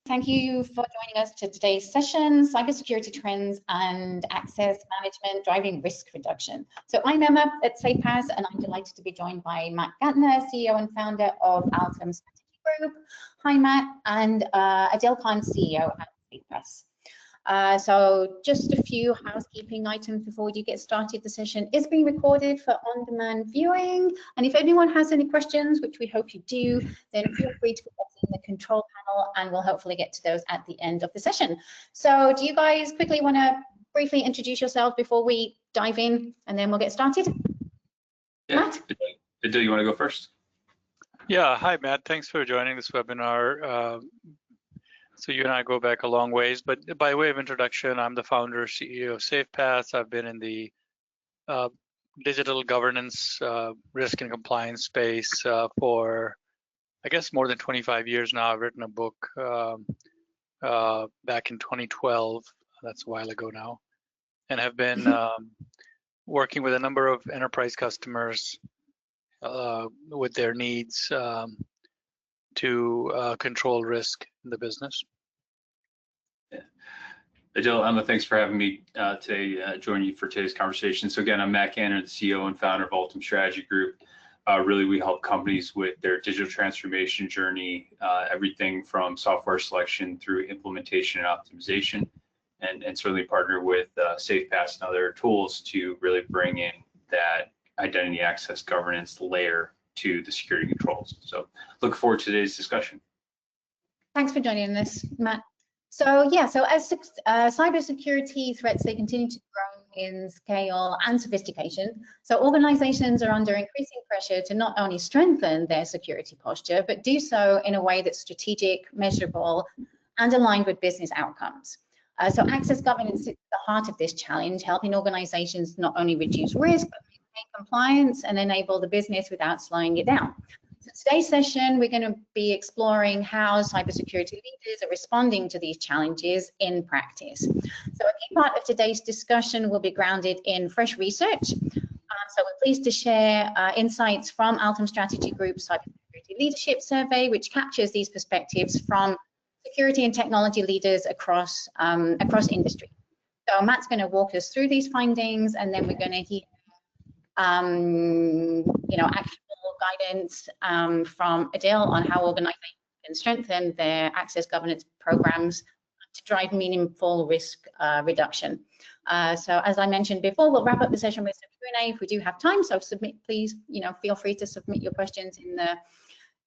Thank you for joining us to today's session, Cybersecurity Trends and Access Management Driving Risk Reduction. So I'm Emma at SafePaaS, and I'm delighted to be joined by Matt Gantner, CEO and founder of Altum Strategy Group. Hi, Matt, and Adil Khan, CEO at SafePaaS. So just a few housekeeping items before we do get started. The session is being recorded for on-demand viewing, and if anyone has any questions, which we hope you do, then feel free to put that in the control panel and we'll hopefully get to those at the end of the session. So do you guys quickly want to briefly introduce yourself before we dive in, and then we'll get started? Yeah. Matt? Adil, you want to go first? Yeah, hi Matt, thanks for joining this webinar. So you and I go back a long ways, but by way of introduction, I'm the founder, CEO of SafePaaS. I've been in the digital governance, risk and compliance space for, I guess, more than 25 years now. I've written a book back in 2012, that's a while ago now, and have been working with a number of enterprise customers with their needs to control risk in the business. Yeah. Adil, Emma, thanks for having me today, join you for today's conversation. So again, I'm Matt Gantner, the CEO and founder of Altum Strategy Group. Really, we help companies with their digital transformation journey, everything from software selection through implementation and optimization, and certainly partner with SafePaaS and other tools to really bring in that identity access governance layer to the security controls. So look forward to today's discussion. Thanks for joining us, Matt. So yeah, so as cybersecurity threats, they continue to grow in scale and sophistication. So organizations are under increasing pressure to not only strengthen their security posture, but do so in a way that's strategic, measurable, and aligned with business outcomes. So access governance is at the heart of this challenge, helping organizations not only reduce risk, but maintain compliance and enable the business without slowing it down. So today's session, we're going to be exploring how cybersecurity leaders are responding to these challenges in practice. So a key part of today's discussion will be grounded in fresh research. So we're pleased to share insights from Altum Strategy Group's Cybersecurity Leadership Survey, which captures these perspectives from security and technology leaders across industry. So Matt's going to walk us through these findings, and then we're going to hear actionable guidance from Adil on how organizations can strengthen their access governance programs to drive meaningful risk reduction. So as I mentioned before, we'll wrap up the session with some Q&A if we do have time. So please, feel free to submit your questions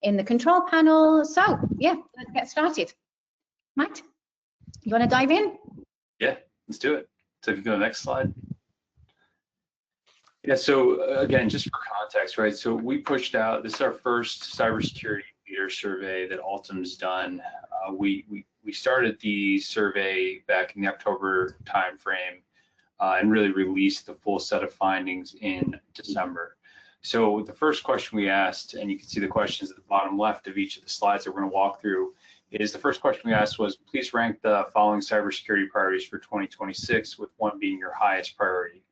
in the control panel. So yeah, let's get started. Matt, you want to dive in? Yeah, let's do it. So if you go to the next slide. Yeah, so again, just for context, right? So we pushed out, this is our first cybersecurity leader survey that Altum's done. We started the survey back in the October timeframe and really released the full set of findings in December. So the first question we asked, and you can see the questions at the bottom left of each of the slides that we're going to walk through, is the first question we asked was, please rank the following cybersecurity priorities for 2026, with one being your highest priority.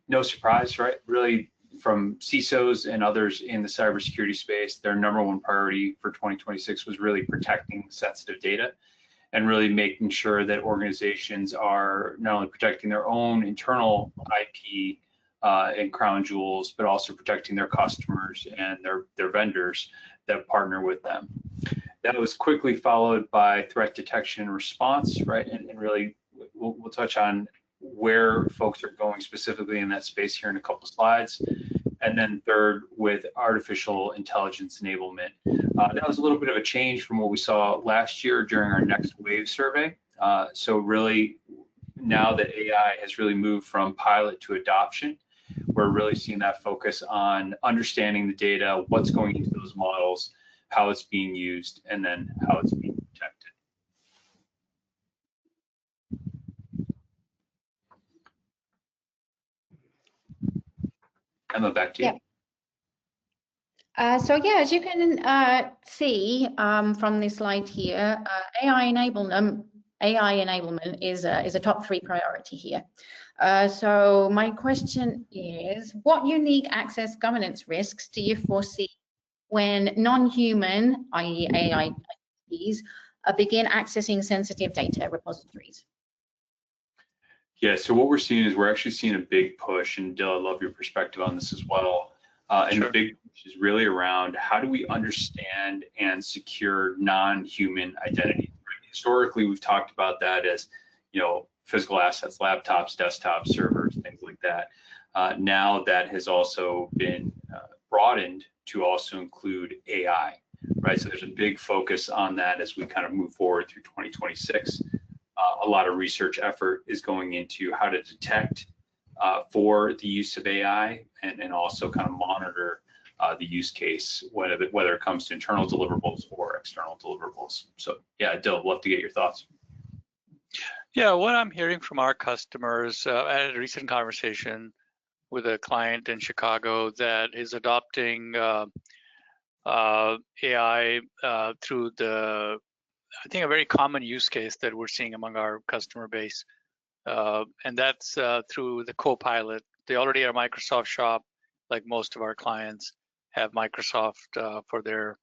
No surprise, right? Really, from CISOs and others in the cybersecurity space, their number one priority for 2026 was really protecting sensitive data and really making sure that organizations are not only protecting their own internal IP and crown jewels, but also protecting their customers and their vendors that partner with them. That was quickly followed by threat detection and response, right? And really, we'll touch on where folks are going specifically in that space here in a couple slides. And then third, with artificial intelligence enablement. That was a little bit of a change from what we saw last year during our Next Wave survey. So really, now that AI has really moved from pilot to adoption, we're really seeing that focus on understanding the data, what's going into those models, how it's being used, and then how it's being protected. Emma, back to you. Yeah. So yeah, as you can see from this slide here, AI enablement is a top 3 priority here. So my question is, what unique access governance risks do you foresee when non-human, i.e. AI, begin accessing sensitive data repositories? Yeah, so what we're seeing is we're actually seeing a big push, and Dill, I love your perspective on this as well. And Sure. the big push is really around how do we understand and secure non-human identity. Historically, we've talked about that as, physical assets, laptops, desktops, servers, things like that. Now that has also been broadened to also include AI, right? So there's a big focus on that as we kind of move forward through 2026. A lot of research effort is going into how to detect for the use of AI and also kind of monitor the use case, whether it comes to internal deliverables or external deliverables. So yeah, Dill, I'd love to get your thoughts. Yeah, what I'm hearing from our customers, I had a recent conversation with a client in Chicago that is adopting AI through I think a very common use case that we're seeing among our customer base, and that's through the Copilot. They already are Microsoft shop, like most of our clients have Microsoft for their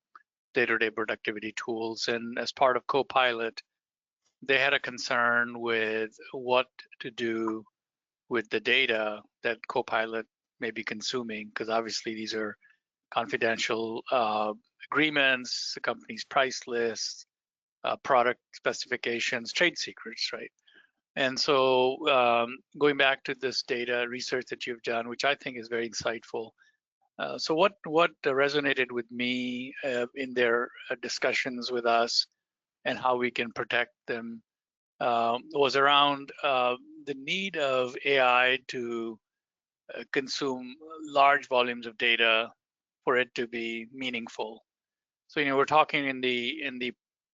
day-to-day productivity tools. And as part of Copilot, they had a concern with what to do with the data that Copilot may be consuming, because obviously these are confidential agreements, the company's price lists, product specifications, trade secrets, right? And so going back to this data research that you've done, which I think is very insightful. So what resonated with me in their discussions with us and how we can protect them was around the need of AI to consume large volumes of data for it to be meaningful. So we're talking in the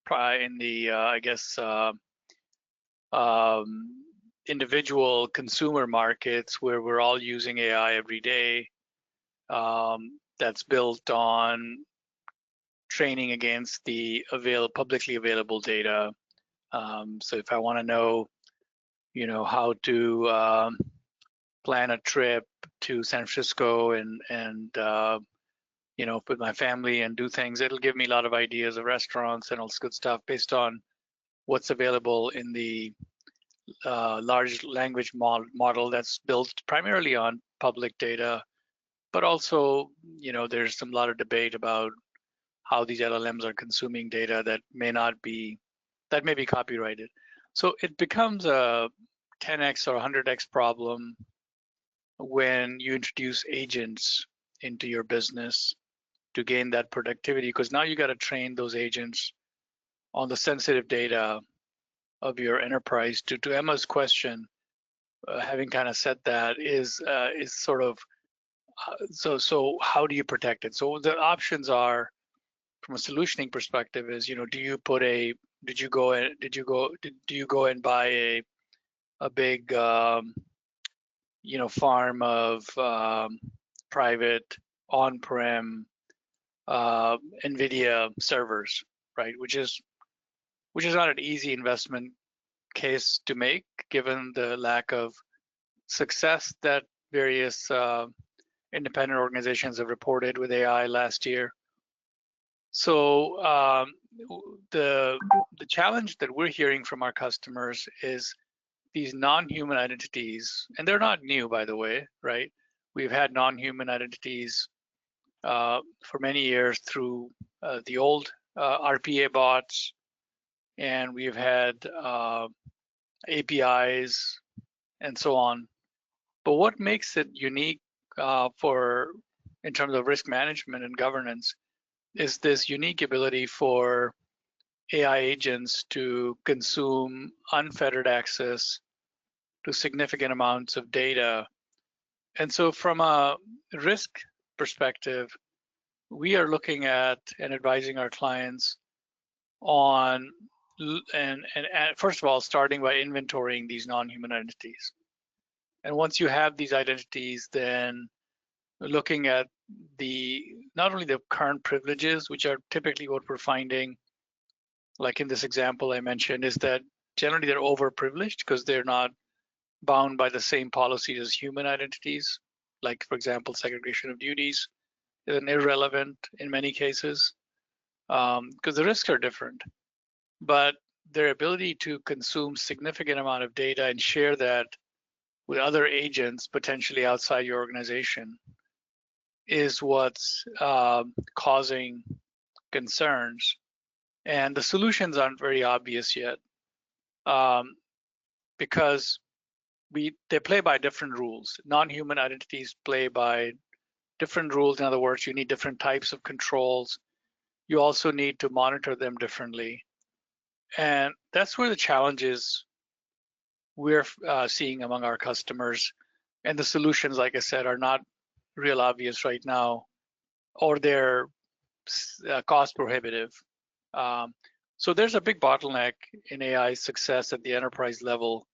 I guess individual consumer markets where we're all using AI every day. That's built on training against the publicly available data. So if I want to know, how to plan a trip to San Francisco and with my family and do things, it'll give me a lot of ideas of restaurants and all this good stuff based on what's available in the large language model that's built primarily on public data. But also, there's a lot of debate about how these LLMs are consuming data that may be copyrighted. So it becomes a 10x or 100x problem when you introduce agents into your business to gain that productivity, because now you got to train those agents on the sensitive data of your enterprise. To Emma's question, having kind of said that, is sort of so how do you protect it? So the options are, from a solutioning perspective, is do you go and buy a big farm of private on-prem NVIDIA servers, right? Which is not an easy investment case to make, given the lack of success that various independent organizations have reported with AI last year. So the challenge that we're hearing from our customers is these non-human identities, and they're not new, by the way, right? We've had non-human identities for many years through the old RPA bots, and we've had APIs and so on. But what makes it unique in terms of risk management and governance is this unique ability for AI agents to consume unfettered access to significant amounts of data. And so from a risk perspective, we are looking at and advising our clients on, and first of all, starting by inventorying these non-human identities. And once you have these identities, then looking at not only the current privileges, which are typically what we're finding, like in this example I mentioned, is that generally they're overprivileged because they're not bound by the same policies as human identities. Like, for example, segregation of duties is irrelevant in many cases because the risks are different. but their ability to consume significant amount of data and share that with other agents potentially outside your organization is what's causing concerns. And the solutions aren't very obvious yet, because they play by different rules. Non-human identities play by different rules. In other words, you need different types of controls. You also need to monitor them differently. And that's where the challenges we're seeing among our customers. And the solutions, like I said, are not real obvious right now, or they're cost prohibitive. So there's a big bottleneck in AI success at the enterprise level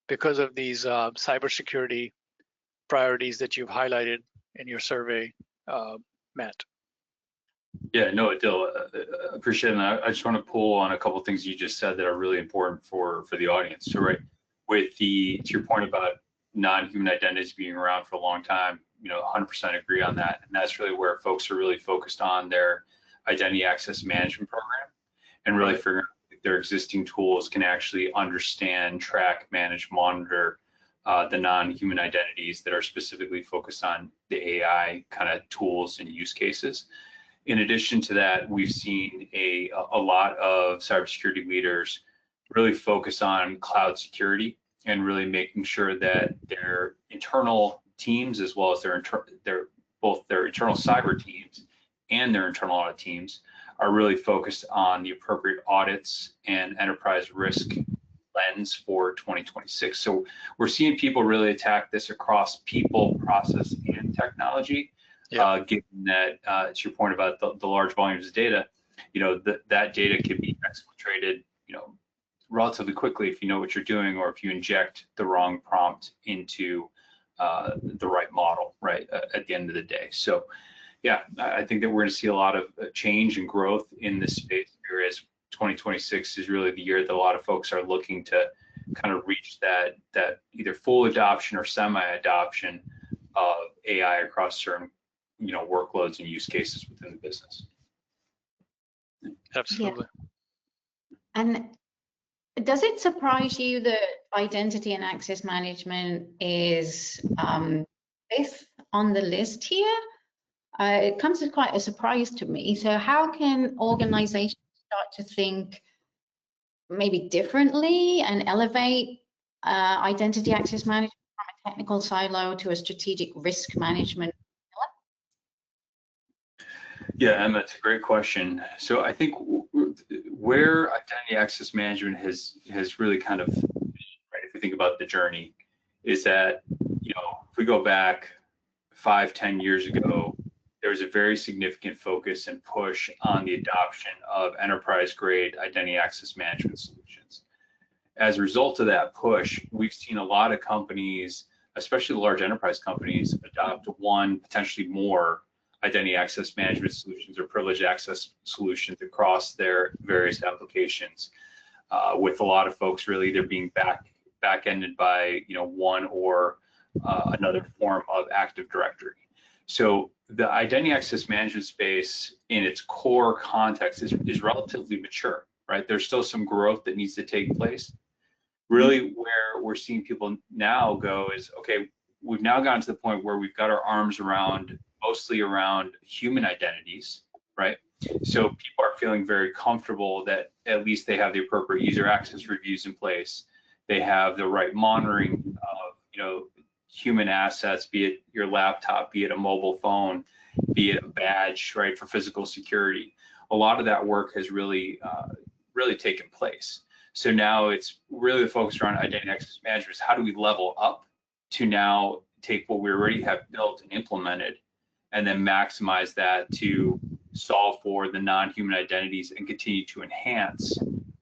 because of these cybersecurity priorities that you've highlighted in your survey, Matt. Yeah, no, Adil, appreciate it. And I just want to pull on a couple of things you just said that are really important for the audience. So, right, with to your point about non-human identities being around for a long time, 100% agree on that. And that's really where folks are really focused on their identity access management program and really figuring out if their existing tools can actually understand, track, manage, monitor the non-human identities that are specifically focused on the AI kind of tools and use cases. In addition to that, we've seen a lot of cybersecurity leaders really focus on cloud security and really making sure that their internal teams, as well as both their internal cyber teams and their internal audit teams, are really focused on the appropriate audits and enterprise risk lens for 2026. So we're seeing people really attack this across people, process, and technology. Given that, to your point about the large volumes of data, that data can be exfiltrated, relatively quickly if you know what you're doing, or if you inject the wrong prompt into the right model, right, at the end of the day. So, yeah, I think that we're going to see a lot of change and growth in this space here, as 2026 is really the year that a lot of folks are looking to kind of reach that either full adoption or semi-adoption of AI across certain workloads and use cases within the business. Absolutely. Yeah. And does it surprise you that identity and access management is fifth on the list here? It comes as quite a surprise to me. So how can organizations start to think maybe differently and elevate identity access management from a technical silo to a strategic risk management? Yeah, Emma, it's a great question. So I think where identity access management has really kind of, right, if we think about the journey, is that, if we go back 5-10 years ago, there was a very significant focus and push on the adoption of enterprise-grade identity access management solutions. As a result of that push, we've seen a lot of companies, especially large enterprise companies, adopt one, potentially more identity access management solutions or privileged access solutions across their various applications, with a lot of folks really either being back-ended by one or another form of Active Directory. So the identity access management space in its core context is relatively mature, right? There's still some growth that needs to take place. Really, where we're seeing people now go is, okay, we've now gotten to the point where we've got our arms mostly around human identities, right? So people are feeling very comfortable that at least they have the appropriate user access reviews in place. They have the right monitoring of, human assets, be it your laptop, be it a mobile phone, be it a badge, right, for physical security. A lot of that work has really taken place. So now it's really the focus around identity access management is how do we level up to now take what we already have built and implemented and then maximize that to solve for the non-human identities and continue to enhance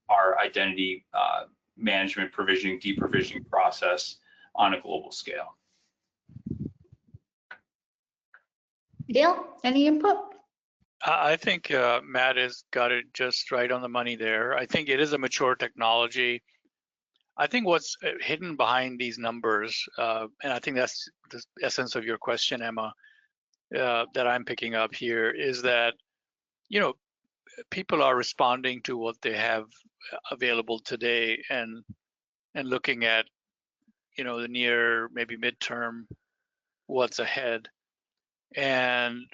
our identity management, provisioning, deprovisioning process on a global scale. Dale, any input? I think Matt has got it just right on the money there. I think it is a mature technology. I think what's hidden behind these numbers, and I think that's the essence of your question, Emma, that I'm picking up here, is that, people are responding to what they have available today, and looking at, the near, maybe midterm, what's ahead. And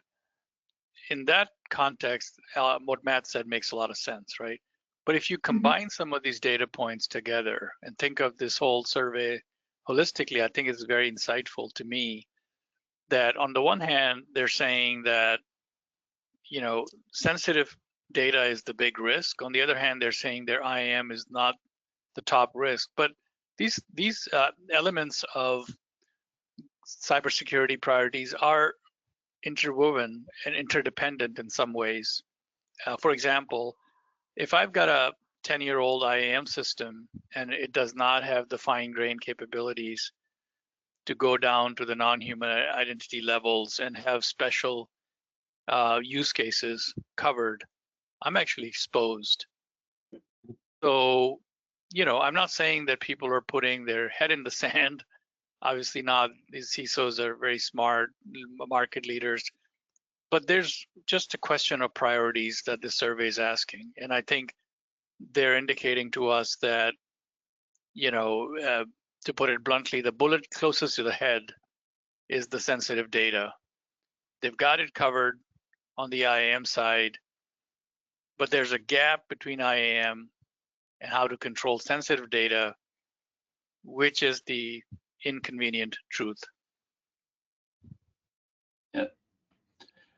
in that context, what Matt said makes a lot of sense, right? But if you combine some of these data points together and think of this whole survey holistically, I think it's very insightful to me that on the one hand, they're saying that, sensitive data is the big risk. On the other hand, they're saying their IAM is not the top risk. But these elements of cybersecurity priorities are interwoven and interdependent in some ways. For example, if I've got a 10-year-old IAM system and it does not have the fine-grained capabilities to go down to the non-human identity levels and have special use cases covered, I'm actually exposed. So, I'm not saying that people are putting their head in the sand. Obviously not. These CISOs are very smart market leaders, but there's just a question of priorities that the survey is asking. And I think they're indicating to us that, to put it bluntly, the bullet closest to the head is the sensitive data. They've got it covered on the IAM side, but there's a gap between IAM and how to control sensitive data, which is the inconvenient truth. Yeah.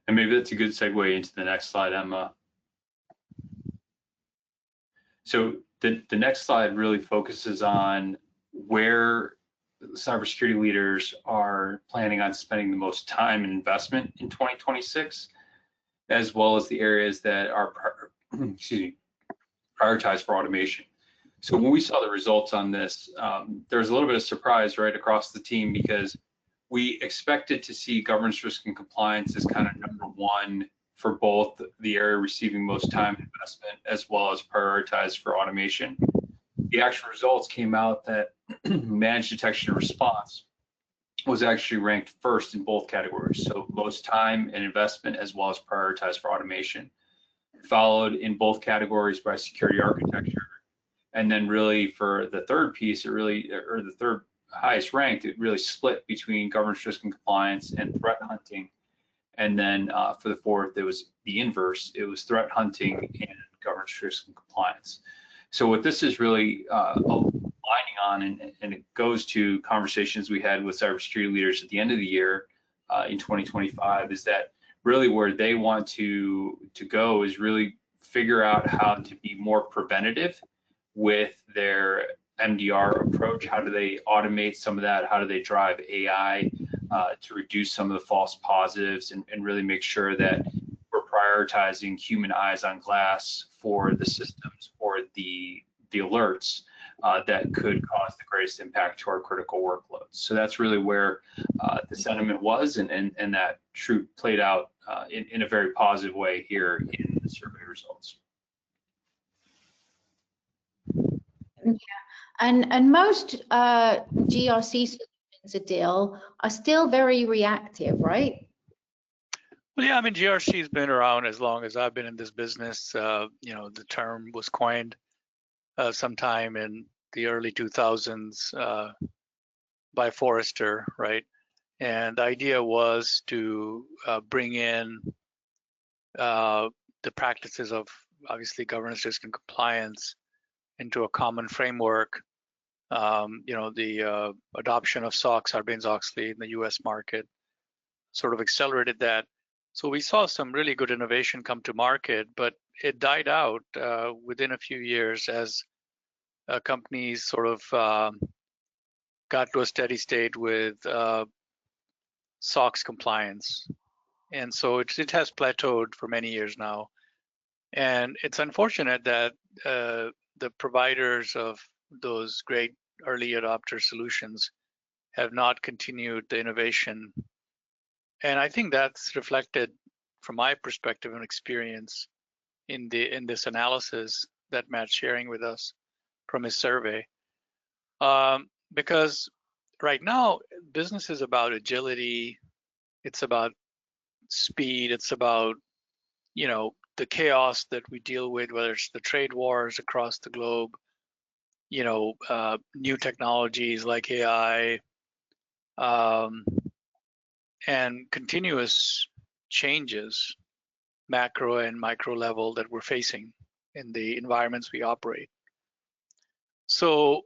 And maybe that's a good segue into the next slide, Emma. So the next slide really focuses on where cybersecurity leaders are planning on spending the most time and investment in 2026, as well as the areas that are prioritized for automation. So when we saw the results on this, there was a little bit of surprise right across the team, because we expected to see governance, risk, and compliance as kind of number one for both the area receiving most time and investment, as well as prioritized for automation. The actual results came out that managed detection and response was actually ranked first in both categories. So most time and investment, as well as prioritized for automation, followed in both categories by security architecture. And then really for the third piece, the third highest ranked, it really split between governance, risk, and compliance and threat hunting. And then for the fourth, it was the inverse. It was threat hunting and governance, risk, and compliance. So what this is really aligning on, and it goes to conversations we had with cybersecurity leaders at the end of the year in 2025, is that really where they want to go is really figure out how to be more preventative with their MDR approach. How do they automate some of that? How do they drive AI to reduce some of the false positives and really make sure that we're prioritizing human eyes on glass for the systems or the alerts that could cause the greatest impact to our critical workloads. So that's really where the sentiment was, and that truth played out in a very positive way here in the survey results. Yeah, and most GRC solutions, Adil, are still very reactive, right? Well, yeah, I mean, GRC has been around as long as I've been in this business. The term was coined sometime in the early 2000s by Forrester, right? And the idea was to bring in the practices of, obviously, governance, risk, and compliance into a common framework. The adoption of SOX, Sarbanes-Oxley, in the U.S. market sort of accelerated that. So we saw some really good innovation come to market, but it died out within a few years as companies sort of got to a steady state with SOX compliance. And so it has plateaued for many years now. And it's unfortunate that the providers of those great early adopter solutions have not continued the innovation. And I think that's reflected, from my perspective and experience, in this analysis that Matt's sharing with us from his survey. Because right now, business is about agility, it's about speed, it's about the chaos that we deal with, whether it's the trade wars across the globe, new technologies like AI, and continuous changes, macro and micro level, that we're facing in the environments we operate. So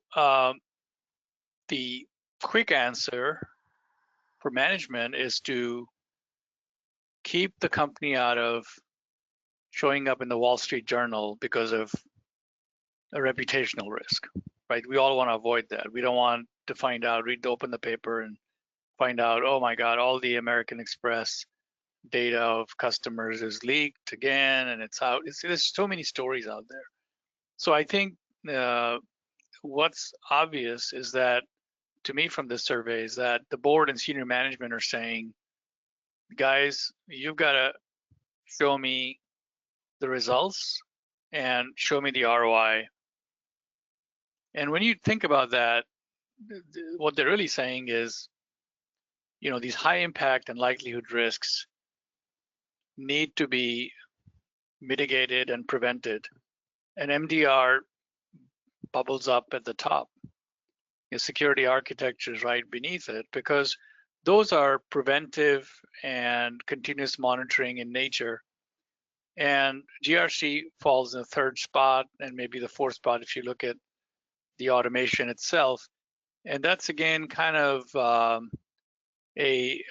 the quick answer for management is to keep the company out of showing up in the Wall Street Journal because of a reputational risk, right? We all want to avoid that. We don't want to open the paper and find out, oh my God, all the American Express data of customers is leaked again and it's out. There's so many stories out there. So I think what's obvious is that, to me from this survey, is that the board and senior management are saying, guys, you've got to show me the results and show me the ROI. And when you think about that, what they're really saying is, these high impact and likelihood risks need to be mitigated and prevented. And MDR bubbles up at the top. Security architecture is right beneath it, because those are preventive and continuous monitoring in nature. And GRC falls in the third spot and maybe the fourth spot if you look at the automation itself. And that's, again, kind of a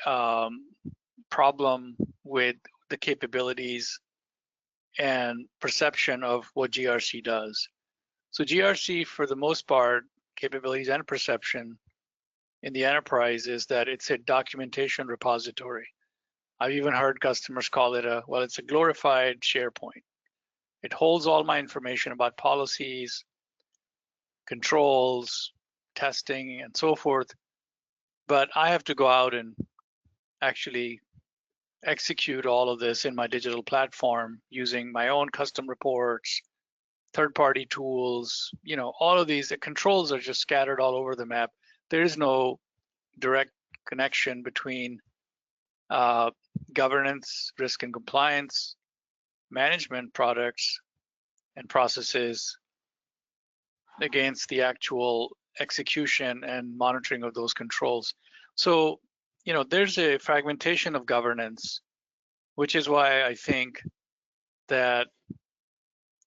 problem with the capabilities and perception of what GRC does. So GRC, for the most part, capabilities and perception in the enterprise is that it's a documentation repository. I've even heard customers call it it's a glorified SharePoint. It holds all my information about policies, controls, testing, and so forth. But I have to go out and actually execute all of this in my digital platform using my own custom reports, third-party tools. All of these controls are just scattered all over the map. There is no direct connection between governance, risk and compliance, management products and processes against the actual execution and monitoring of those controls. So, there's a fragmentation of governance, which is why I think that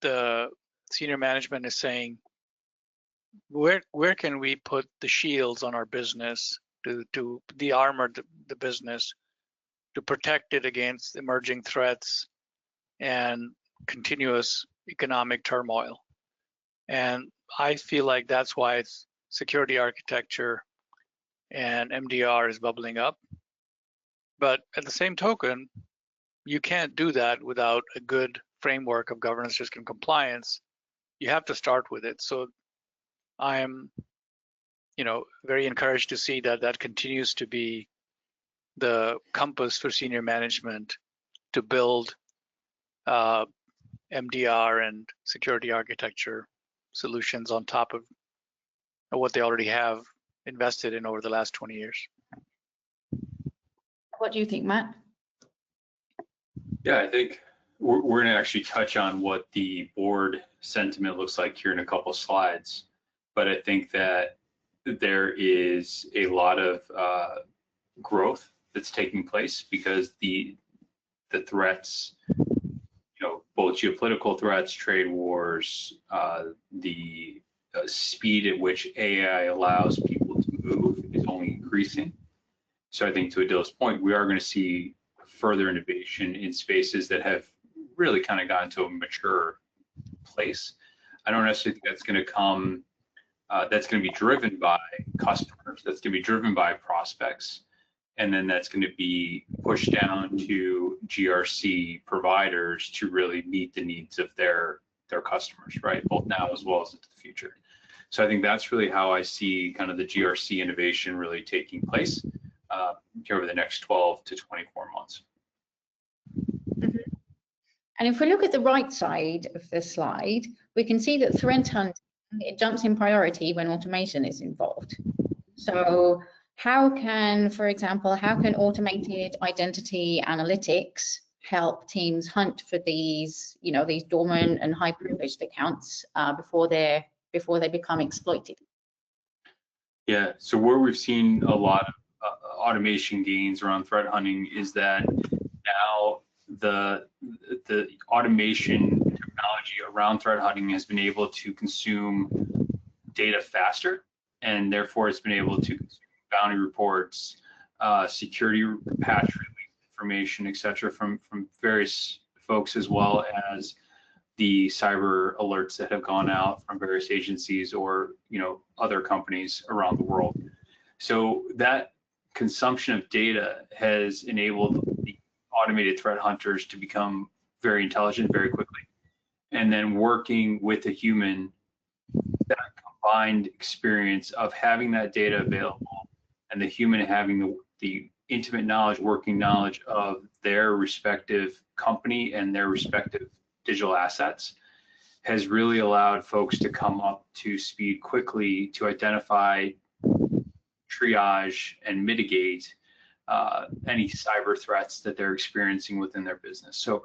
the senior management is saying, where can we put the shields on our business to de-armor the business, to protect it against emerging threats and continuous economic turmoil? And I feel like that's why it's security architecture and MDR is bubbling up. But at the same token, you can't do that without a good framework of governance, risk, and compliance. You have to start with it. So I am, very encouraged to see that continues to be the compass for senior management to build MDR and security architecture solutions on top of what they already have invested in over the last 20 years. What do you think, Matt? Yeah, I think we're going to actually touch on what the board sentiment looks like here in a couple slides. But I think that there is a lot of growth that's taking place because the threats, both geopolitical threats, trade wars, the speed at which AI allows people to move is only increasing. So I think, to Adil's point, we are going to see further innovation in spaces that have really kind of gotten to a mature place. I don't necessarily think that's going to come, that's going to be driven by customers, that's going to be driven by prospects, and then that's going to be pushed down to GRC providers to really meet the needs of their customers, right? Both now as well as into the future. So I think that's really how I see kind of the GRC innovation really taking place over the next 12 to 24 months. Mm-hmm. And if we look at the right side of the slide, we can see that threat hunting, it jumps in priority when automation is involved. So how can, for example, automated identity analytics help teams hunt for these, these dormant and high privileged accounts before they become exploited. Yeah, so where we've seen a lot of automation gains around threat hunting is that now the automation technology around threat hunting has been able to consume data faster, and therefore it's been able to consume bounty reports, security patch information, etc., from various folks, as well as the cyber alerts that have gone out from various agencies or other companies around the world. So that consumption of data has enabled the automated threat hunters to become very intelligent very quickly, and then working with a human, that combined experience of having that data available and the human having the intimate knowledge, working knowledge of their respective company and their respective digital assets has really allowed folks to come up to speed quickly to identify, triage, and mitigate any cyber threats that they're experiencing within their business. So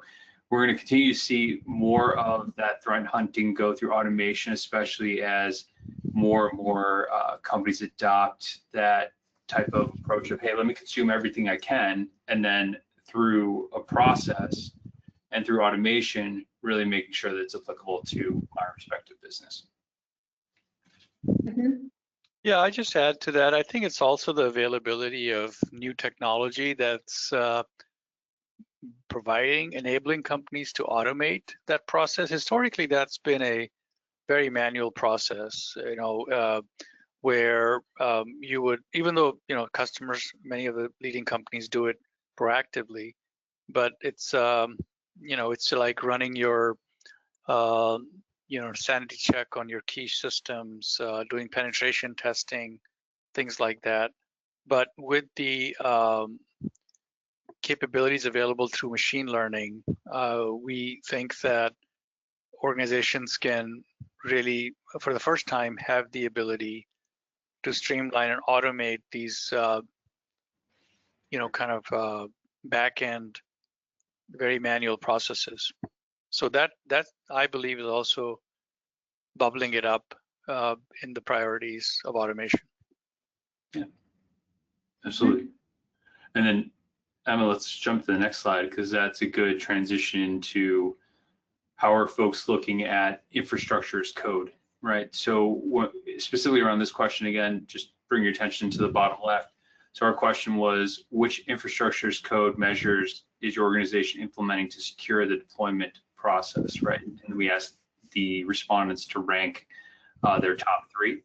we're going to continue to see more of that threat hunting go through automation, especially as more and more companies adopt that type of approach of, hey, let me consume everything I can, and then through a process and through automation, really making sure that it's applicable to my respective business. Mm-hmm. Yeah, I just add to that. I think it's also the availability of new technology that's enabling companies to automate that process. Historically, that's been a very manual process, where you would, even though customers, many of the leading companies do it proactively, but it's it's like running your sanity check on your key systems, doing penetration testing, things like that. But with the capabilities available through machine learning, we think that organizations can really, for the first time, have the ability to streamline and automate these, back-end, very manual processes. So that I believe is also bubbling it up in the priorities of automation. Yeah, absolutely. And then, Emma, let's jump to the next slide, because that's a good transition to how are folks looking at infrastructure as code, right? So specifically around this question, again, just bring your attention to the bottom left. So our question was, which infrastructure as code measures is your organization implementing to secure the deployment process, right? And we asked the respondents to rank their top 3.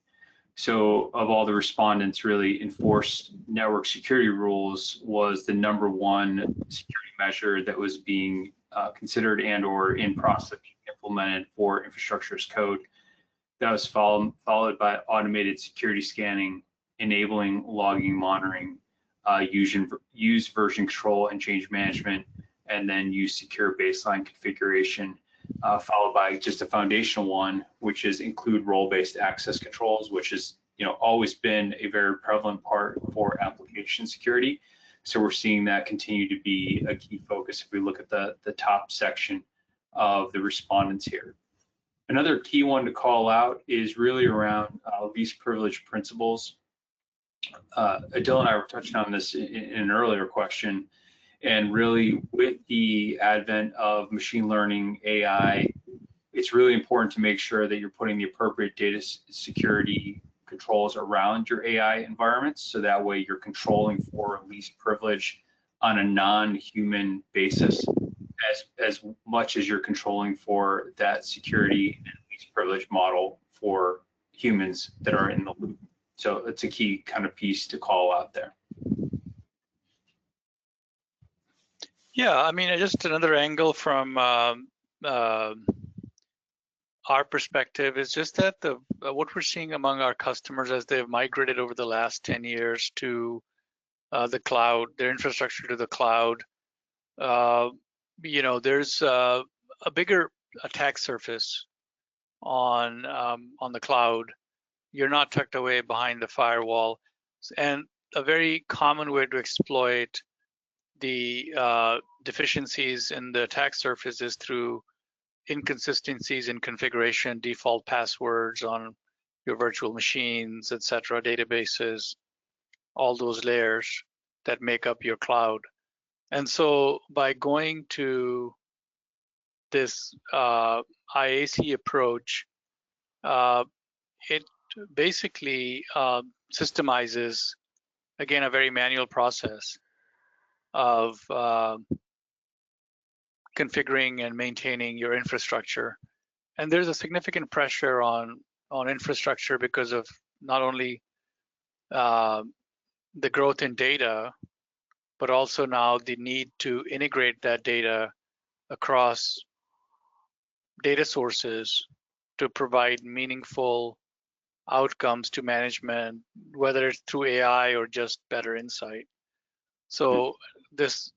So of all the respondents, really enforced network security rules was the #1 security measure that was being considered and or in process implemented for infrastructure as code. That was followed by automated security scanning, enabling logging, monitoring, use version control and change management, and then use secure baseline configuration, followed by just a foundational one, which is include role-based access controls, which has always been a very prevalent part for application security. So we're seeing that continue to be a key focus if we look at the top section of the respondents here. Another key one to call out is really around least privilege principles. Adil and I were touching on this in an earlier question, and really with the advent of machine learning, AI, it's really important to make sure that you're putting the appropriate data security controls around your AI environments, so that way you're controlling for least privilege on a non-human basis as much as you're controlling for that security and least privilege model for humans that are in the loop. So it's a key kind of piece to call out there. Yeah, I mean, just another angle from our perspective is just that what we're seeing among our customers as they've migrated over the last 10 years to the cloud, their infrastructure to the cloud, there's a bigger attack surface on the cloud. You're not tucked away behind the firewall, and a very common way to exploit the deficiencies in the attack surface is through inconsistencies in configuration, default passwords on your virtual machines, etc., databases, all those layers that make up your cloud. And so by going to this IAC approach, it basically systemizes, again, a very manual process of configuring and maintaining your infrastructure. And there's a significant pressure on infrastructure because of not only the growth in data, but also now the need to integrate that data across data sources to provide meaningful outcomes to management, whether it's through AI or just better insight. So this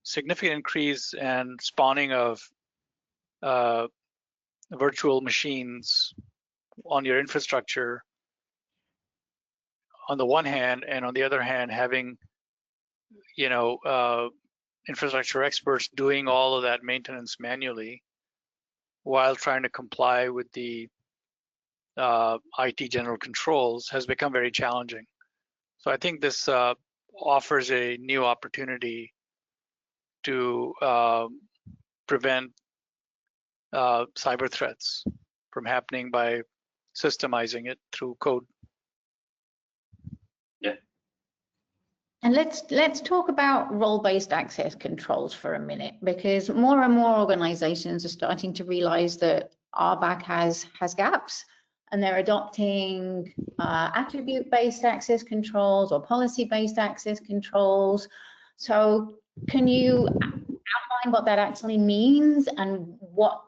significant increase and spawning of virtual machines on your infrastructure on the one hand, and on the other hand, having infrastructure experts doing all of that maintenance manually while trying to comply with the IT general controls has become very challenging. So I think this offers a new opportunity to prevent cyber threats from happening by systemizing it through code. Yeah. And let's talk about role-based access controls for a minute, because more and more organizations are starting to realize that RBAC has gaps, and they're adopting attribute-based access controls or policy-based access controls. So can you outline what that actually means and what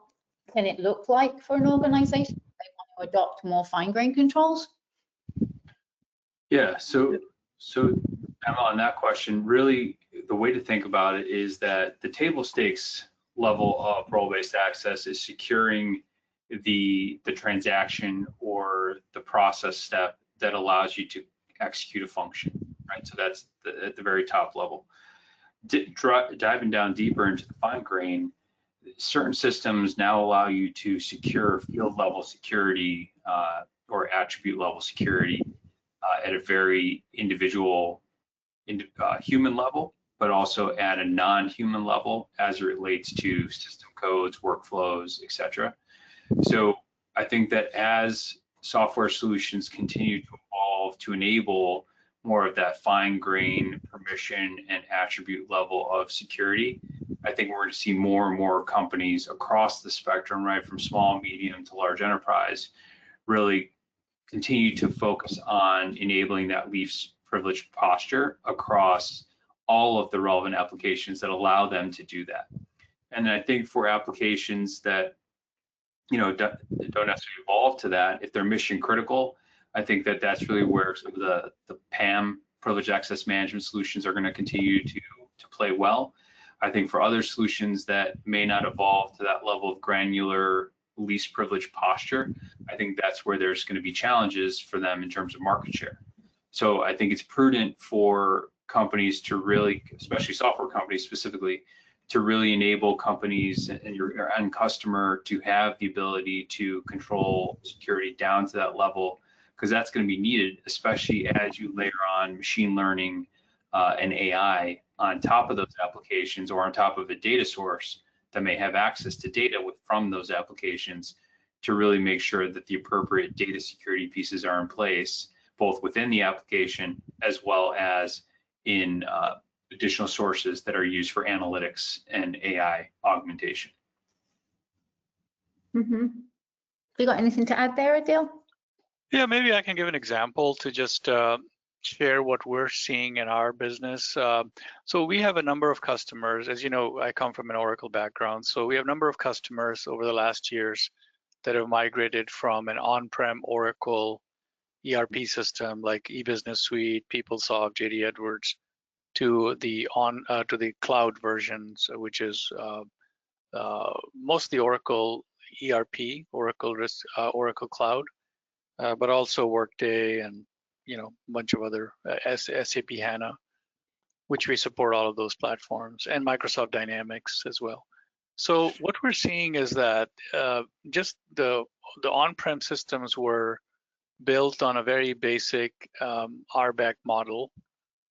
can it look like for an organization if they want to adopt more fine-grained controls? Yeah, so Emma, on that question, really the way to think about it is that the table stakes level of role-based access is securing the transaction or the process step that allows you to execute a function, right? So that's at the very top level. Diving down deeper into the fine grain, certain systems now allow you to secure field level security or attribute level security at a very individual human level, but also at a non-human level as it relates to system codes, workflows, etc. So I think that as software solutions continue to evolve to enable more of that fine-grained permission and attribute level of security, I think we're going to see more and more companies across the spectrum, right, from small, medium to large enterprise, really continue to focus on enabling that least privileged posture across all of the relevant applications that allow them to do that. And I think for applications that don't necessarily evolve to that, if they're mission critical, I think that that's really where some of the PAM, privileged access management solutions, are going to continue to play well. I think for other solutions that may not evolve to that level of granular least privileged posture, I think that's where there's going to be challenges for them in terms of market share. So I think it's prudent for companies to really, especially software companies specifically, to really enable companies and your end customer to have the ability to control security down to that level, because that's going to be needed, especially as you layer on machine learning and AI on top of those applications or on top of a data source that may have access to data from those applications, to really make sure that the appropriate data security pieces are in place, both within the application as well as in additional sources that are used for analytics and AI augmentation. Mm-hmm. You got anything to add there, Adil? Yeah, maybe I can give an example to just share what we're seeing in our business. So we have a number of customers. As you know, I come from an Oracle background. So we have a number of customers over the last years that have migrated from an on-prem Oracle ERP system like eBusiness Suite, PeopleSoft, JD Edwards, to the cloud versions, which is mostly Oracle ERP, Oracle Cloud, but also Workday and a bunch of other SAP HANA. which we support all of those platforms, and Microsoft Dynamics as well. So what we're seeing is that just the on-prem systems were built on a very basic RBAC model,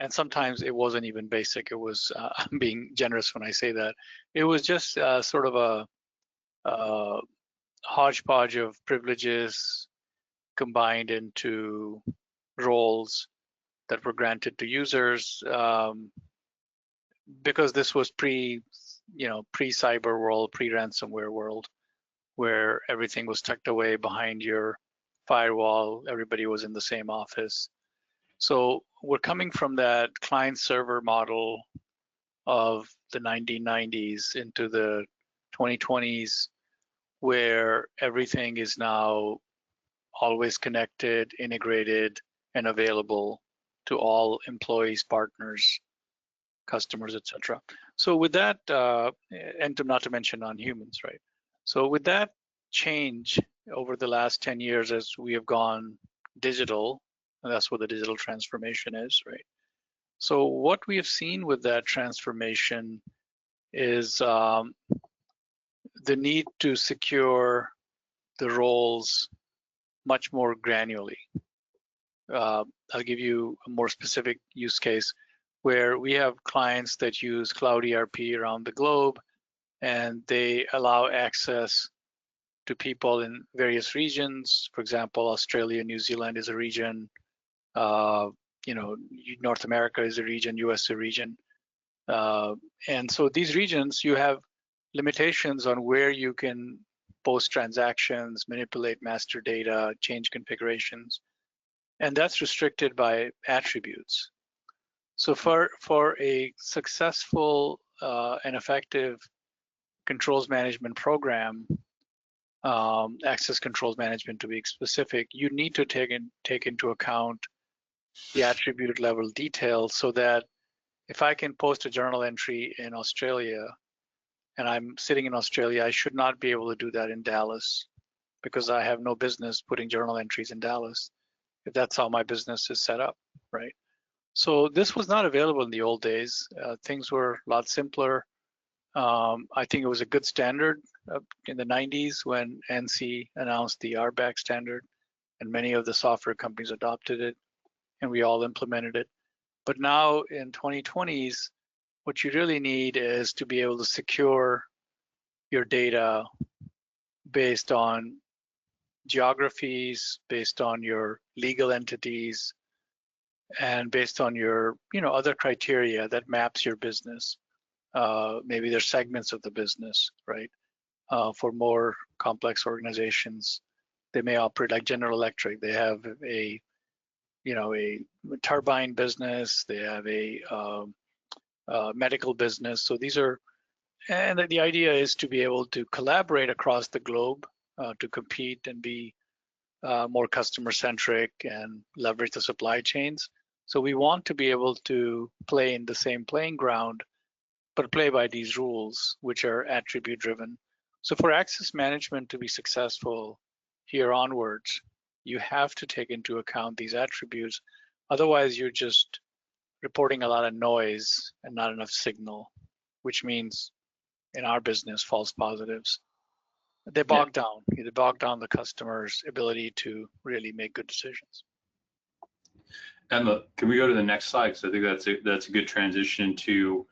and sometimes it wasn't even basic. It was I'm being generous when I say that. It was just sort of a hodgepodge of privileges combined into roles that were granted to users, because this was pre-cyber world, pre-ransomware world, where everything was tucked away behind your firewall. Everybody was in the same office. So we're coming from that client-server model of the 1990s into the 2020s, where everything is now always connected, integrated, and available to all employees, partners, customers, etc. So with that, and not to mention non-humans, right? So with that change over the last 10 years, as we have gone digital, and that's what the digital transformation is, right? So what we have seen with that transformation is the need to secure the roles much more granularly. I'll give you a more specific use case where we have clients that use cloud ERP around the globe, and they allow access to people in various regions. For example, Australia, New Zealand is a region. North America is a region, US is a region. And so these regions, you have limitations on where you can post transactions, manipulate master data, change configurations, and that's restricted by attributes. So for a successful and effective controls management program, access controls management to be specific, you need to take into account the attribute level details, so that if I can post a journal entry in Australia and I'm sitting in Australia, I should not be able to do that in Dallas, because I have no business putting journal entries in Dallas if that's how my business is set up, right? So this was not available in the old days. Things were a lot simpler. I think it was a good standard in the 90s when ANSI announced the RBAC standard, and many of the software companies adopted it, and we all implemented it. But now in 2020s, what you really need is to be able to secure your data based on geographies, based on your legal entities, and based on your other criteria that maps your business. Maybe there's segments of the business, right? For more complex organizations, they may operate like General Electric. They have a turbine business. They have a medical business. So these are, and the idea is to be able to collaborate across the globe to compete and be more customer-centric and leverage the supply chains. So we want to be able to play in the same playing ground, but play by these rules, which are attribute-driven. So for access management to be successful here onwards, you have to take into account these attributes. Otherwise, you're just reporting a lot of noise and not enough signal, which means in our business, false positives. They bog down. They bog down the customer's ability to really make good decisions. Emma, can we go to the next slide? Because I think that's a good transition to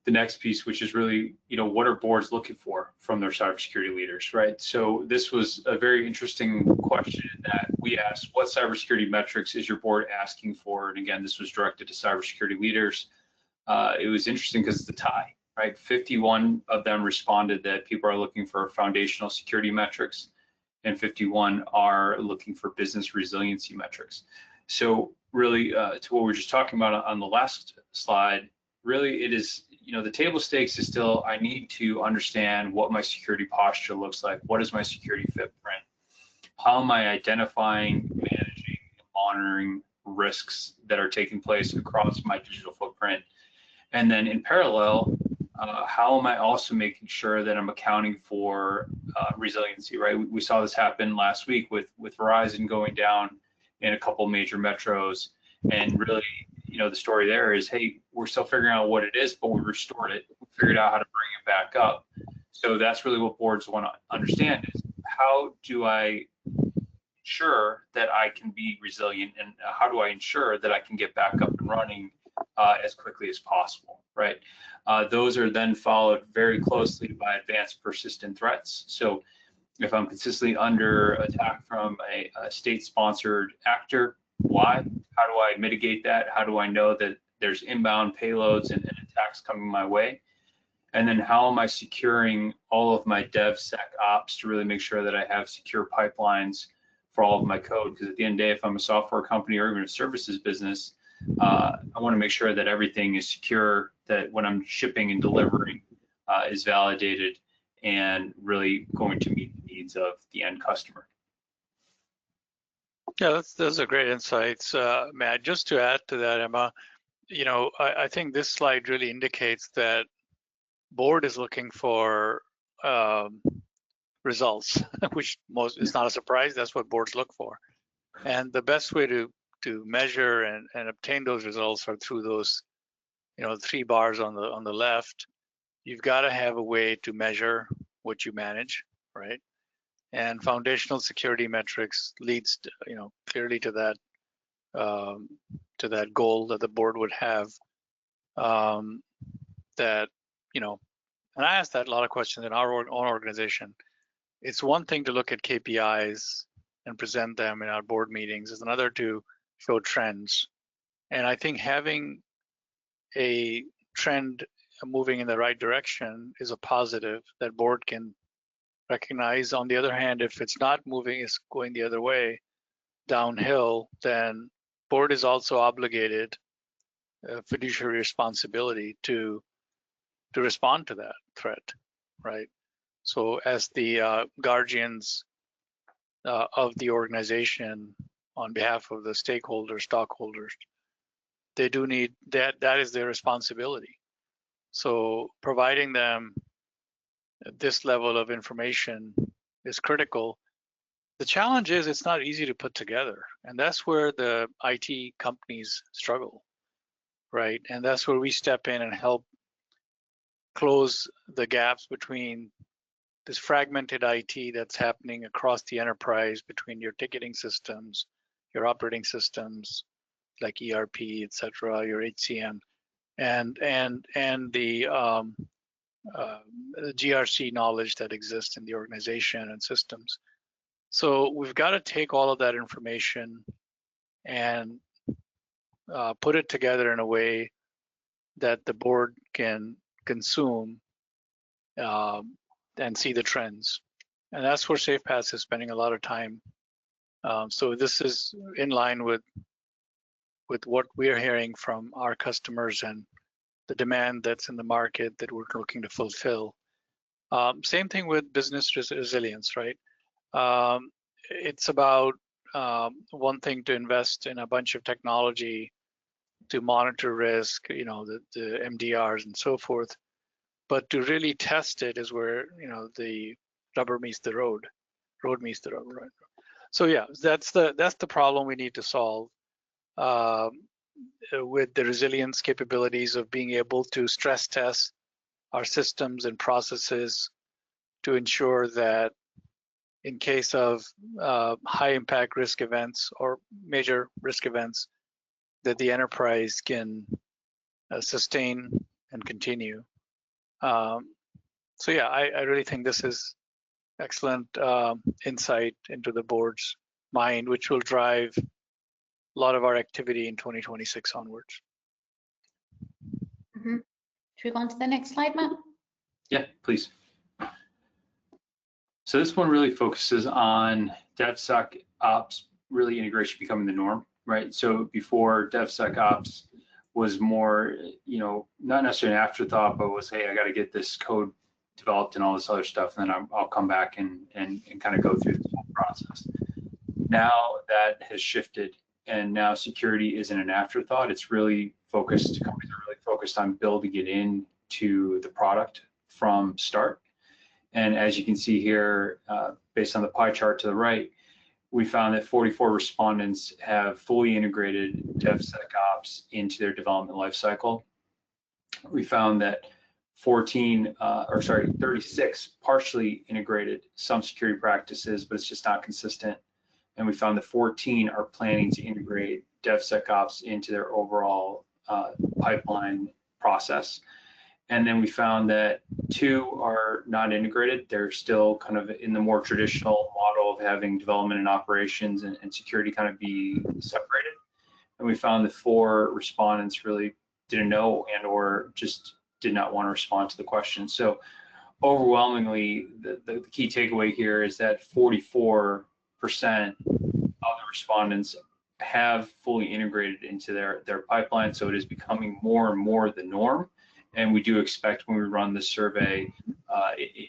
the next piece, which is really, what are boards looking for from their cybersecurity leaders, right? So this was a very interesting question that we asked: what cybersecurity metrics is your board asking for? And again, this was directed to cybersecurity leaders. It was interesting because it's a tie, right? 51 of them responded that people are looking for foundational security metrics, and 51 are looking for business resiliency metrics. So really, to what we were just talking about on the last slide, really it is, the table stakes is still, I need to understand what my security posture looks like. What is my security footprint? How am I identifying, managing, and monitoring risks that are taking place across my digital footprint? And then in parallel, how am I also making sure that I'm accounting for resiliency, right? We saw this happen last week with Verizon going down in a couple major metros, and really, the story there is, hey, we're still figuring out what it is, but we restored it. We figured out how to bring it back up. So that's really what boards want to understand is, how do I ensure that I can be resilient, and how do I ensure that I can get back up and running as quickly as possible, right? Those are then followed very closely by advanced persistent threats. So if I'm consistently under attack from a state-sponsored actor, why? How do I mitigate that? How do I know that there's inbound payloads and attacks coming my way? And then how am I securing all of my DevSecOps to really make sure that I have secure pipelines for all of my code? Because at the end of the day, if I'm a software company or even a services business, I want to make sure that everything is secure, that when I'm shipping and delivering is validated and really going to meet the needs of the end customer. Yeah, those are great insights, Matt. Just to add to that, Emma, I think this slide really indicates that board is looking for results, which is not a surprise. That's what boards look for. And the best way to measure and obtain those results are through those, 3 bars on the left. You've got to have a way to measure what you manage, right? And foundational security metrics leads, clearly to that goal that the board would have. And I asked that a lot of questions in our own organization. It's one thing to look at KPIs and present them in our board meetings. It's another to show trends. And I think having a trend moving in the right direction is a positive that board can recognize. On the other hand, if it's not moving, it's going the other way, downhill, then board is also obligated fiduciary responsibility to respond to that threat, right? So as the guardians of the organization on behalf of the stakeholders, stockholders, they do need that. That is their responsibility. So providing them this level of information is critical. The challenge is it's not easy to put together, and that's where the IT companies struggle, right? And that's where we step in and help close the gaps between this fragmented IT that's happening across the enterprise, between your ticketing systems, your operating systems like ERP, et cetera, your HCM, and the GRC knowledge that exists in the organization and systems. So we've got to take all of that information and put it together in a way that the board can consume and see the trends. And that's where SafePaaS is spending a lot of time. So this is in line with what we're hearing from our customers and the demand that's in the market that we're looking to fulfill. Same thing with business resilience, right? It's about one thing to invest in a bunch of technology to monitor risk, the MDRs and so forth, but to really test it is where the rubber meets the road meets the rubber, right? So yeah, that's the problem we need to solve with the resilience capabilities of being able to stress test our systems and processes to ensure that in case of high impact risk events or major risk events, that the enterprise can sustain and continue. So yeah, I really think this is excellent insight into the board's mind, which will drive a lot of our activity in 2026 onwards. Mm-hmm. Should we go on to the next slide, Matt? Yeah, please. So this one really focuses on DevSecOps, really integration becoming the norm, right? So before, DevSecOps was more, not necessarily an afterthought, but was, hey, I got to get this code developed and all this other stuff, and then I'll come back and kind of go through this whole process. Now that has shifted, and now security isn't an afterthought. It's really focused, companies are really focused on building it into the product from start. And as you can see here, based on the pie chart to the right, we found that 44 respondents have fully integrated DevSecOps into their development lifecycle. We found that 36 partially integrated some security practices, but it's just not consistent. And we found that 14 are planning to integrate DevSecOps into their overall pipeline process. And then we found that 2 are not integrated. They're still kind of in the more traditional model of having development and operations and security kind of be separated. And we found that 4 respondents really didn't know and or just did not want to respond to the question. So overwhelmingly, the key takeaway here is that 44% of the respondents have fully integrated into their pipeline. So it is becoming more and more the norm. And we do expect when we run the survey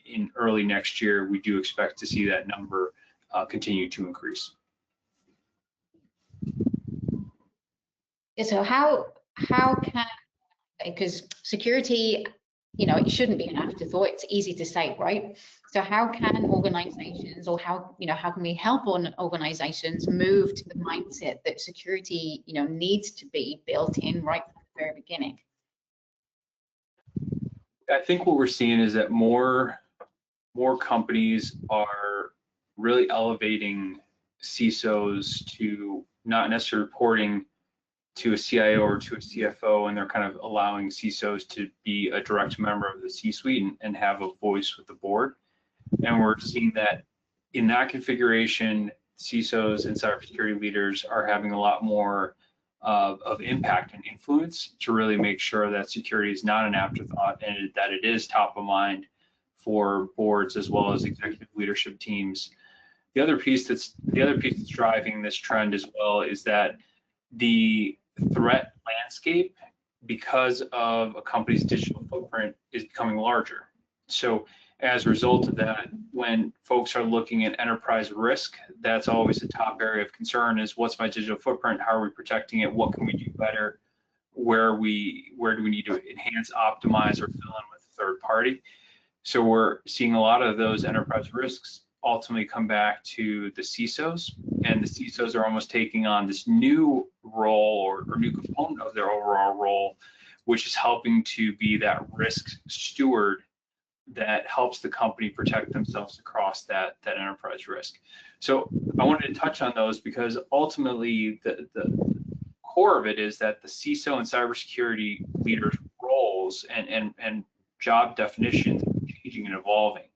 in early next year, we do expect to see that number continue to increase. So how can, because security, you know, it shouldn't be an afterthought. It's easy to say, right? So how can organizations, or how can we help organizations move to the mindset that security, you know, needs to be built in right from the very beginning? I think what we're seeing is that more companies are really elevating CISOs to not necessarily reporting to a CIO or to a CFO, and they're kind of allowing CISOs to be a direct member of the C-suite and have a voice with the board. And we're seeing that in that configuration, CISOs and cybersecurity leaders are having a lot more of impact and influence to really make sure that security is not an afterthought and that it is top of mind for boards as well as executive leadership teams. The other piece that's driving this trend as well is that the threat landscape, because of a company's digital footprint, is becoming larger. So as a result of that, when folks are looking at enterprise risk, that's always a top area of concern: is what's my digital footprint? How are we protecting it? What can we do better? Where do we need to enhance, optimize, or fill in with a third party? So we're seeing a lot of those enterprise risks ultimately come back to the CISOs, and the CISOs are almost taking on this new role or new component of their overall role, which is helping to be that risk steward that helps the company protect themselves across that enterprise risk. So I wanted to touch on those because ultimately the core of it is that the CISO and cybersecurity leaders' roles and job definitions are changing and evolving.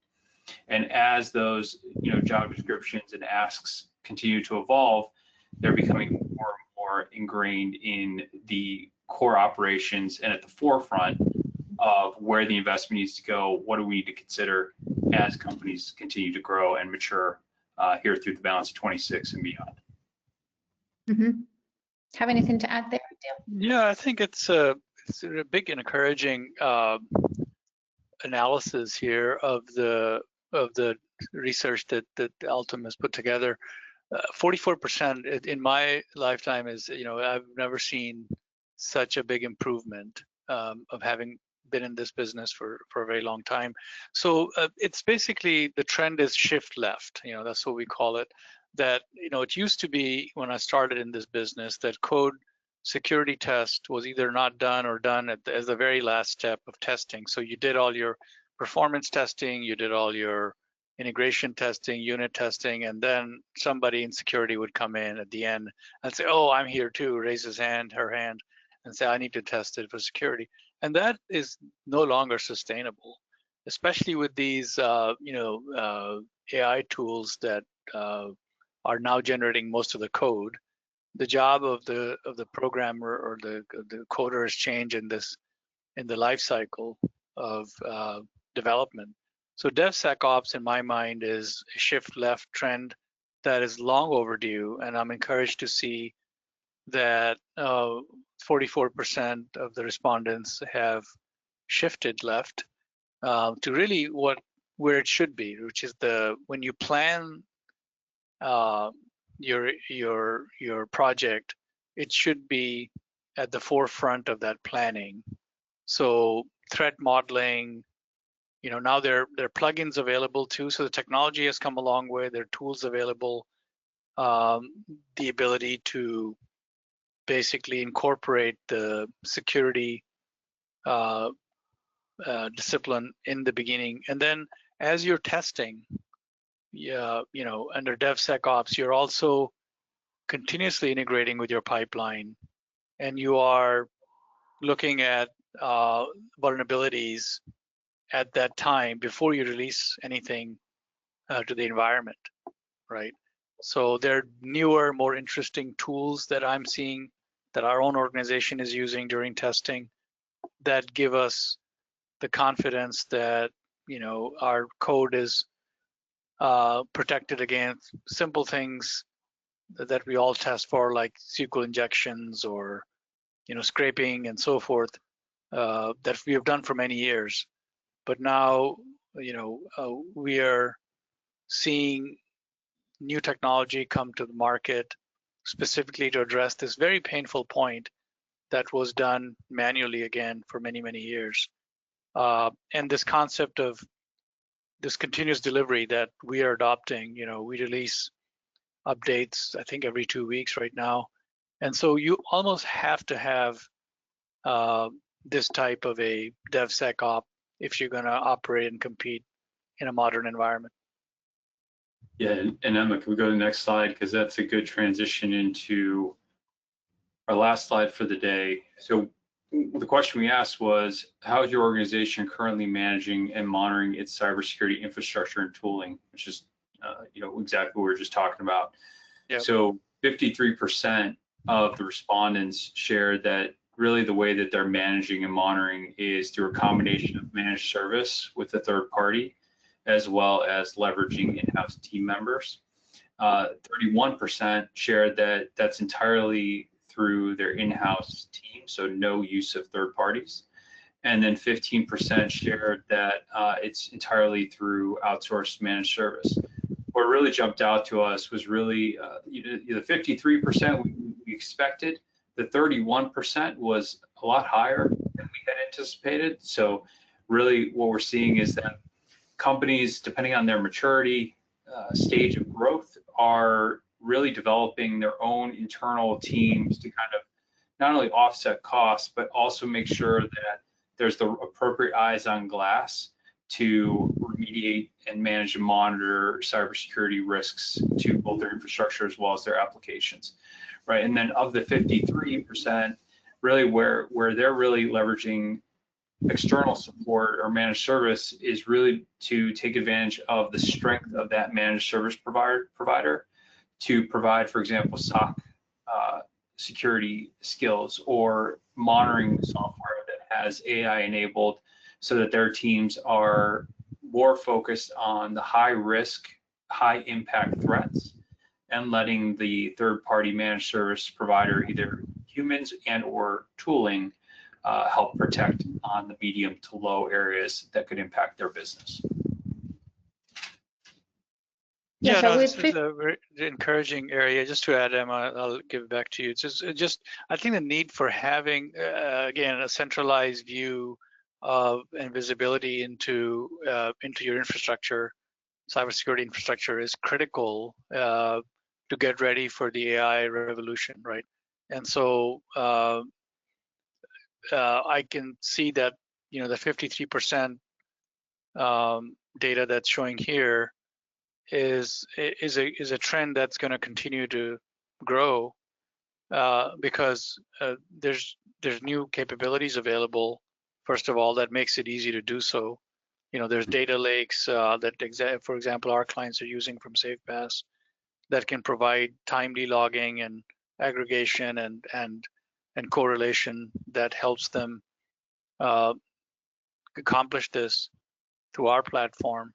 And as those job descriptions and asks continue to evolve, they're becoming more and more ingrained in the core operations and at the forefront of where the investment needs to go. What do we need to consider as companies continue to grow and mature here through the balance of 26 and beyond? Mm-hmm. Have anything to add there, Dale? Yeah, I think it's a big and encouraging analysis here of the research that Altum has put together. 44% in my lifetime is, I've never seen such a big improvement of having been in this business for a very long time. So it's basically the trend is shift left. That's what we call it. That it used to be when I started in this business that code security test was either not done or done as the very last step of testing. So you did all your performance testing, you did all your integration testing, unit testing, and then somebody in security would come in at the end and say, "Oh, I'm here too," raise his hand, her hand, and say, "I need to test it for security." And that is no longer sustainable, especially with these, AI tools that are now generating most of the code. The job of the programmer or the coder has changed in the life cycle of development. So DevSecOps, in my mind, is a shift left trend that is long overdue, and I'm encouraged to see that 44% of the respondents have shifted left to really where it should be, which is when you plan your project, it should be at the forefront of that planning. So threat modeling, now there are plugins available too. So the technology has come a long way. There are tools available the ability to basically incorporate the security discipline in the beginning, and then as you're testing, under DevSecOps, you're also continuously integrating with your pipeline, and you are looking at vulnerabilities at that time before you release anything to the environment, right? So there are newer, more interesting tools that I'm seeing that our own organization is using during testing that give us the confidence that our code is protected against simple things that we all test for, like SQL injections or scraping and so forth, that we have done for many years. But now we are seeing new technology come to the market specifically to address this very painful point that was done manually again for many, many years. And this concept of this continuous delivery that we are adopting, we release updates, I think every 2 weeks right now. And so you almost have to have this type of a DevSecOps if you're going to operate and compete in a modern environment. Yeah, and Emma, can we go to the next slide? Because that's a good transition into our last slide for the day. So the question we asked was, how is your organization currently managing and monitoring its cybersecurity infrastructure and tooling, which is exactly what we were just talking about. Yep. So 53% of the respondents shared that really the way that they're managing and monitoring is through a combination of managed service with a third party, as well as leveraging in-house team members. 31% shared that that's entirely through their in-house team, so no use of third parties. And then 15% shared that it's entirely through outsourced managed service. What really jumped out to us was really the 53% we expected. The 31% was a lot higher than we had anticipated. So really what we're seeing is that companies, depending on their maturity, stage of growth, are really developing their own internal teams to kind of not only offset costs, but also make sure that there's the appropriate eyes on glass to remediate and manage and monitor cybersecurity risks to both their infrastructure as well as their applications, right? And then of the 53%, really where they're really leveraging external support or managed service is really to take advantage of the strength of that managed service provider to provide, for example, SOC security skills or monitoring software that has AI enabled so that their teams are more focused on the high risk, high impact threats and letting the third party managed service provider, either humans and or tooling, help protect on the medium to low areas that could impact their business. Yeah, no, this is a very encouraging area. Just to add, Emma, I'll give it back to you. It's just I think the need for having, again, a centralized view of and visibility into your infrastructure, cybersecurity infrastructure, is critical to get ready for the AI revolution, right? And so I can see that the 53% data that's showing here is a trend that's going to continue to grow because there's new capabilities available. First of all, that makes it easy to do so. There's data lakes that, for example, our clients are using from SafePaaS that can provide timely logging and aggregation and correlation that helps them accomplish this through our platform.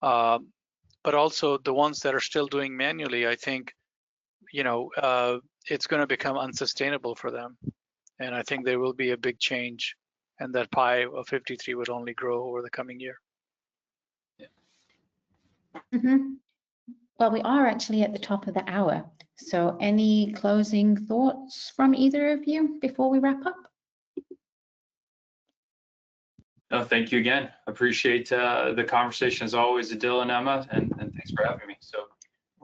But also the ones that are still doing manually, I think, it's going to become unsustainable for them. And I think there will be a big change, and that pie of 53 would only grow over the coming year. Yeah. Mm-hmm. Well, we are actually at the top of the hour. So any closing thoughts from either of you before we wrap up? No, thank you again. Appreciate the conversation as always, Adil and Emma, and thanks for having me. So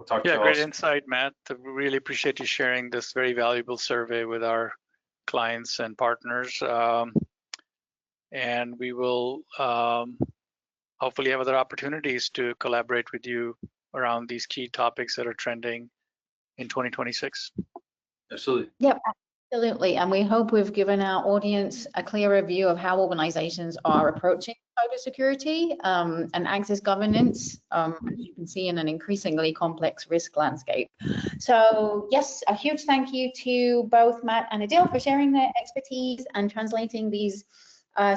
We'll talk to you all great soon. insight, Matt. We really appreciate you sharing this very valuable survey with our clients and partners. And we will hopefully have other opportunities to collaborate with you around these key topics that are trending in 2026. Absolutely. Yep, absolutely. And we hope we've given our audience a clearer view of how organizations are approaching cybersecurity and access governance, as you can see, in an increasingly complex risk landscape. So yes, a huge thank you to both Matt and Adil for sharing their expertise and translating these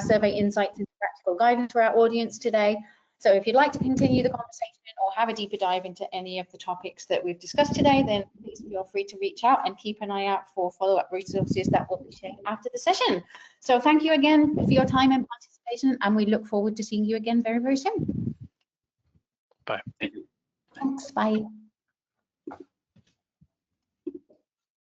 survey insights into practical guidance for our audience today. So if you'd like to continue the conversation or have a deeper dive into any of the topics that we've discussed today, then please feel free to reach out and keep an eye out for follow-up resources that will be shared after the session. So thank you again for your time and participation, and we look forward to seeing you again very, very soon. Bye. Thank you. Thanks, bye.